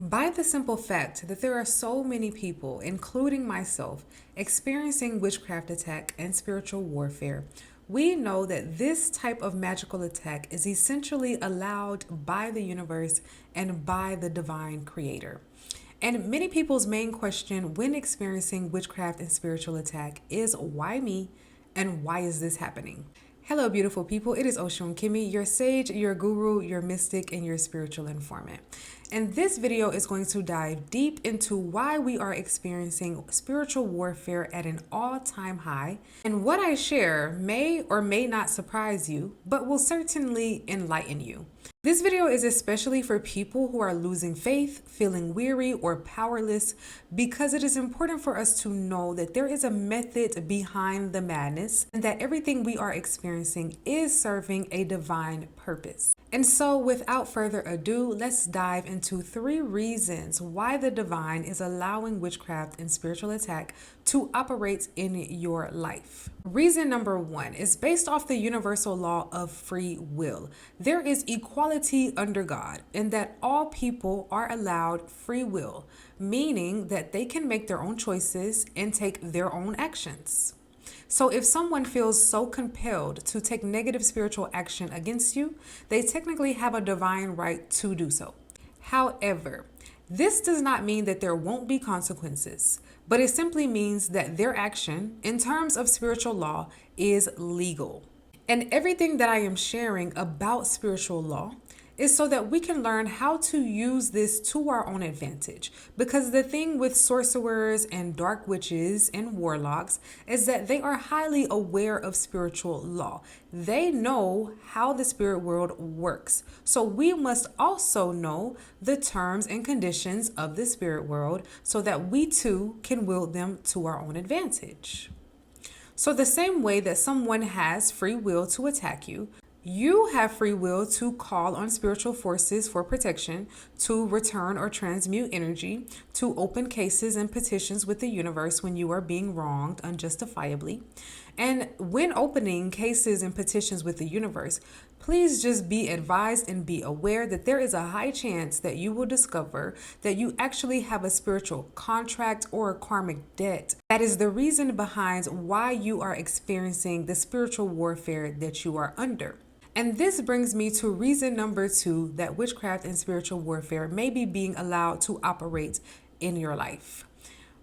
By the simple fact that there are so many people, including myself, experiencing witchcraft attack and spiritual warfare, we know that this type of magical attack is essentially allowed by the universe and by the divine creator. And many people's main question when experiencing witchcraft and spiritual attack is why me and why is this happening? Hello, beautiful people. It is Oshun Kimmy, your sage, your guru, your mystic, and your spiritual informant. And this video is going to dive deep into why we are experiencing spiritual warfare at an all-time high. And what I share may or may not surprise you, but will certainly enlighten you. This video is especially for people who are losing faith, feeling weary, or powerless, because it is important for us to know that there is a method behind the madness and that everything we are experiencing is serving a divine purpose. And so without further ado, let's dive into 3 reasons why the divine is allowing witchcraft and spiritual attack to operate in your life. Reason number 1 is based off the universal law of free will. There is equality under God, in that all people are allowed free will, meaning that they can make their own choices and take their own actions. So if someone feels so compelled to take negative spiritual action against you, they technically have a divine right to do so. However, this does not mean that there won't be consequences, but it simply means that their action, in terms of spiritual law, is legal. And everything that I am sharing about spiritual law is so that we can learn how to use this to our own advantage. Because the thing with sorcerers and dark witches and warlocks is that they are highly aware of spiritual law. They know how the spirit world works. So we must also know the terms and conditions of the spirit world so that we too can wield them to our own advantage. So the same way that someone has free will to attack you, you have free will to call on spiritual forces for protection, to return or transmute energy, to open cases and petitions with the universe when you are being wronged unjustifiably. And when opening cases and petitions with the universe, please just be advised and be aware that there is a high chance that you will discover that you actually have a spiritual contract or a karmic debt. That is the reason behind why you are experiencing the spiritual warfare that you are under. And this brings me to reason number 2 that witchcraft and spiritual warfare may be being allowed to operate in your life.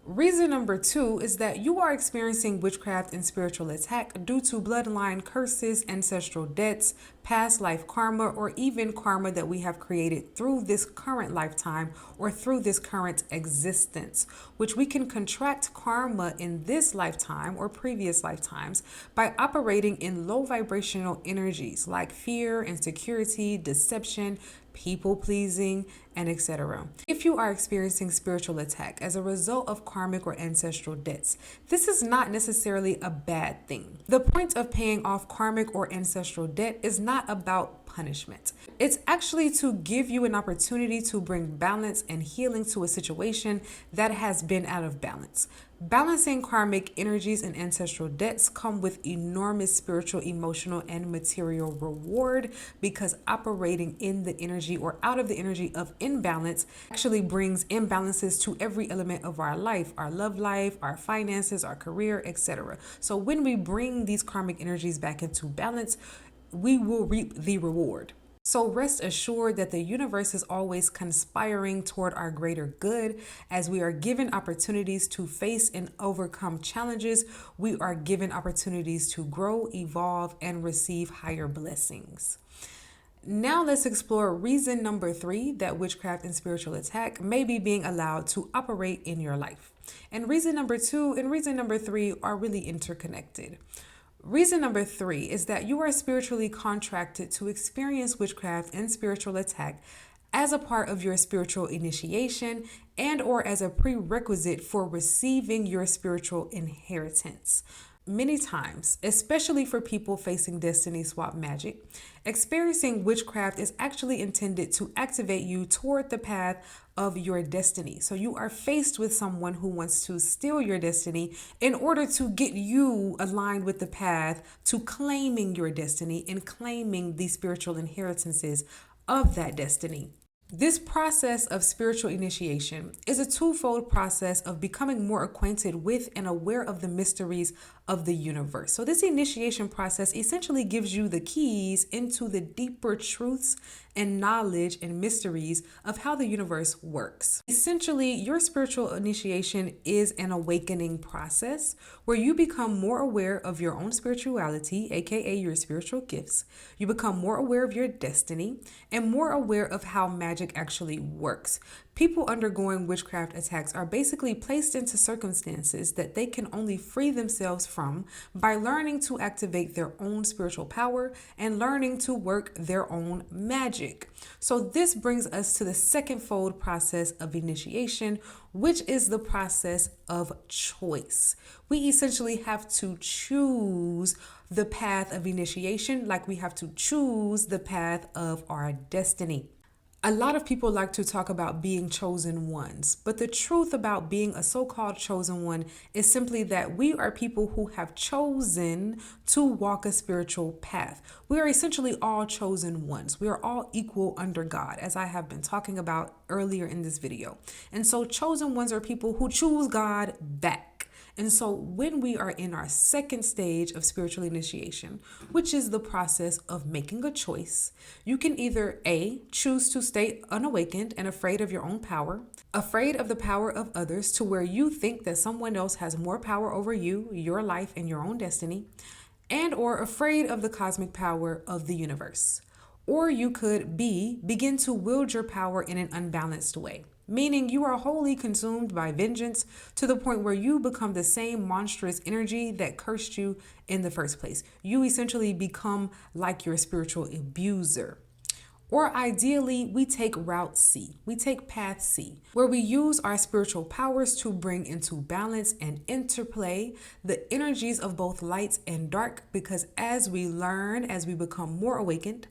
Reason number 2 is that you are experiencing witchcraft and spiritual attack due to bloodline curses, ancestral debts, past life karma, or even karma that we have created through this current lifetime or through this current existence, which we can contract karma in this lifetime or previous lifetimes by operating in low vibrational energies like fear, insecurity, deception, people pleasing, and etc. If you are experiencing spiritual attack as a result of karmic or ancestral debts, this is not necessarily a bad thing. The point of paying off karmic or ancestral debt is not about punishment. It's actually to give you an opportunity to bring balance and healing to a situation that has been out of balance. Balancing karmic energies and ancestral debts come with enormous spiritual, emotional, and material reward, because operating in the energy or out of the energy of imbalance actually brings imbalances to every element of our life, our love life, our finances, our career, etc. So when we bring these karmic energies back into balance, we will reap the reward. So rest assured that the universe is always conspiring toward our greater good. As we are given opportunities to face and overcome challenges, we are given opportunities to grow, evolve, and receive higher blessings. Now let's explore reason number 3 that witchcraft and spiritual attack may be being allowed to operate in your life. And reason number 2 and reason number 3 are really interconnected. Reason number 3 is that you are spiritually contracted to experience witchcraft and spiritual attack as a part of your spiritual initiation and or as a prerequisite for receiving your spiritual inheritance. Many times, especially for people facing destiny swap magic, experiencing witchcraft is actually intended to activate you toward the path of your destiny. So you are faced with someone who wants to steal your destiny in order to get you aligned with the path to claiming your destiny and claiming the spiritual inheritances of that destiny. This process of spiritual initiation is a twofold process of becoming more acquainted with and aware of the mysteries of the universe. So, this initiation process essentially gives you the keys into the deeper truths and knowledge and mysteries of how the universe works. Essentially, your spiritual initiation is an awakening process where you become more aware of your own spirituality, aka your spiritual gifts. You become more aware of your destiny and more aware of how magic actually works. People undergoing witchcraft attacks are basically placed into circumstances that they can only free themselves from by learning to activate their own spiritual power and learning to work their own magic. So, this brings us to the second fold process of initiation, which is the process of choice. We essentially have to choose the path of initiation like we have to choose the path of our destiny. A lot of people like to talk about being chosen ones, but the truth about being a so called chosen one is simply that we are people who have chosen to walk a spiritual path. We are essentially all chosen ones. We are all equal under God, as I have been talking about earlier in this video. And so, chosen ones are people who choose God back. And so, when we are in our second stage of spiritual initiation, which is the process of making a choice, you can either A, choose to stay unawakened and afraid of your own power, afraid of the power of others to where you think that someone else has more power over you, your life, and your own destiny, and or afraid of the cosmic power of the universe. Or you could B, begin to wield your power in an unbalanced way, meaning you are wholly consumed by vengeance to the point where you become the same monstrous energy that cursed you in the first place. You essentially become like your spiritual abuser. Or ideally, we take route C, we take path C, where we use our spiritual powers to bring into balance and interplay the energies of both light and dark, because as we learn, as we become more awakened,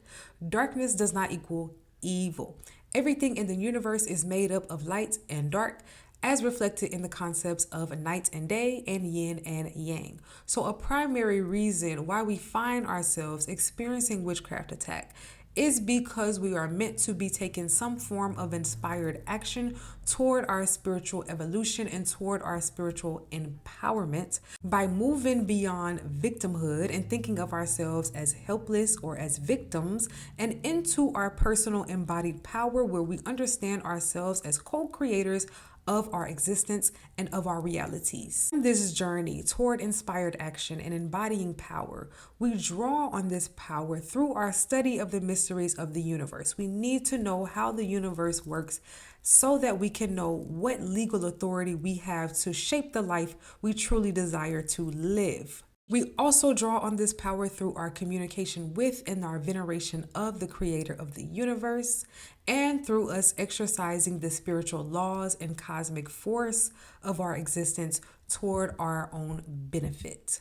darkness does not equal evil. Everything in the universe is made up of light and dark, as reflected in the concepts of night and day and yin and yang. So, a primary reason why we find ourselves experiencing witchcraft attack is because we are meant to be taking some form of inspired action toward our spiritual evolution and toward our spiritual empowerment by moving beyond victimhood and thinking of ourselves as helpless or as victims and into our personal embodied power, where we understand ourselves as co-creators of our existence and of our realities. In this journey toward inspired action and embodying power, we draw on this power through our study of the mysteries of the universe. We need to know how the universe works so that we can know what legal authority we have to shape the life we truly desire to live. We also draw on this power through our communication with and our veneration of the creator of the universe, and through us exercising the spiritual laws and cosmic force of our existence toward our own benefit.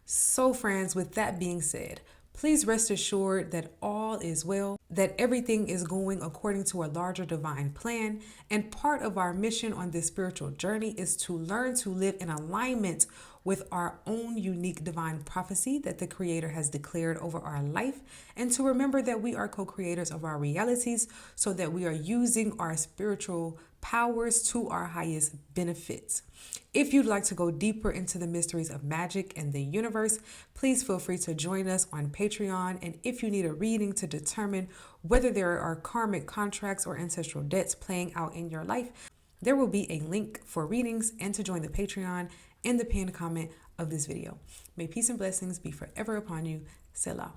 So, friends, with that being said, please rest assured that all is well, that everything is going according to a larger divine plan, and part of our mission on this spiritual journey is to learn to live in alignment with our own unique divine prophecy that the Creator has declared over our life, and to remember that we are co-creators of our realities so that we are using our spiritual powers to our highest benefits. If you'd like to go deeper into the mysteries of magic and the universe, please feel free to join us on Patreon. And if you need a reading to determine whether there are karmic contracts or ancestral debts playing out in your life, there will be a link for readings and to join the Patreon in the pinned comment of this video. May peace and blessings be forever upon you. Selah.